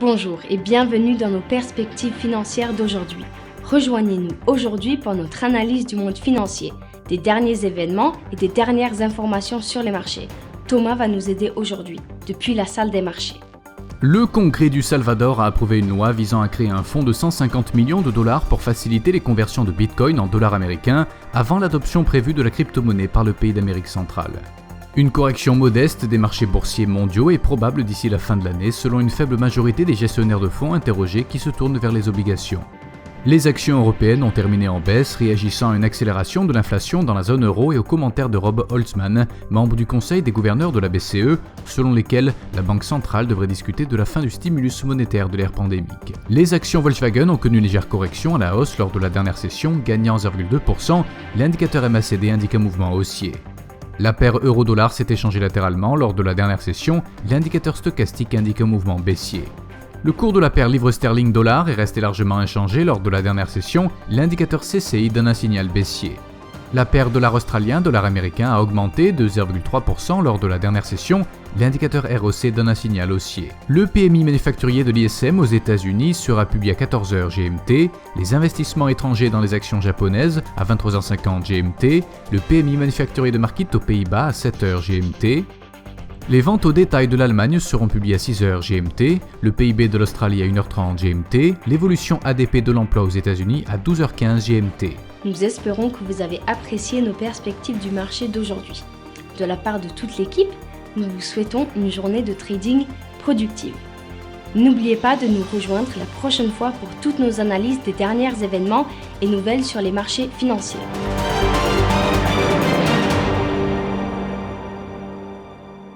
Bonjour et bienvenue dans nos perspectives financières d'aujourd'hui. Rejoignez-nous aujourd'hui pour notre analyse du monde financier, des derniers événements et des dernières informations sur les marchés. Thomas va nous aider aujourd'hui, depuis la salle des marchés. Le Congrès du Salvador a approuvé une loi visant à créer un fonds de 150 millions de dollars pour faciliter les conversions de Bitcoin en dollars américains avant l'adoption prévue de la crypto-monnaie par le pays d'Amérique centrale. Une correction modeste des marchés boursiers mondiaux est probable d'ici la fin de l'année selon une faible majorité des gestionnaires de fonds interrogés qui se tournent vers les obligations. Les actions européennes ont terminé en baisse, réagissant à une accélération de l'inflation dans la zone euro et aux commentaires de Rob Holtzman, membre du conseil des gouverneurs de la BCE, selon lesquels la Banque centrale devrait discuter de la fin du stimulus monétaire de l'ère pandémique. Les actions Volkswagen ont connu une légère correction à la hausse lors de la dernière session, gagnant 0,2%, l'indicateur MACD indique un mouvement haussier. La paire euro-dollar s'est échangée latéralement lors de la dernière session, l'indicateur stochastique indique un mouvement baissier. Le cours de la paire livre sterling-dollar est resté largement inchangé lors de la dernière session, l'indicateur CCI donne un signal baissier. La paire dollar australien-dollar américain a augmenté de 0,3% lors de la dernière session, l'indicateur ROC donne un signal haussier. Le PMI manufacturier de l'ISM aux États-Unis sera publié à 14h GMT, les investissements étrangers dans les actions japonaises à 23h50 GMT, le PMI manufacturier de Markit aux Pays-Bas à 7h GMT. Les ventes au détail de l'Allemagne seront publiées à 6h GMT, le PIB de l'Australie à 1h30 GMT, l'évolution ADP de l'emploi aux États-Unis à 12h15 GMT. Nous espérons que vous avez apprécié nos perspectives du marché d'aujourd'hui. De la part de toute l'équipe, nous vous souhaitons une journée de trading productive. N'oubliez pas de nous rejoindre la prochaine fois pour toutes nos analyses des derniers événements et nouvelles sur les marchés financiers.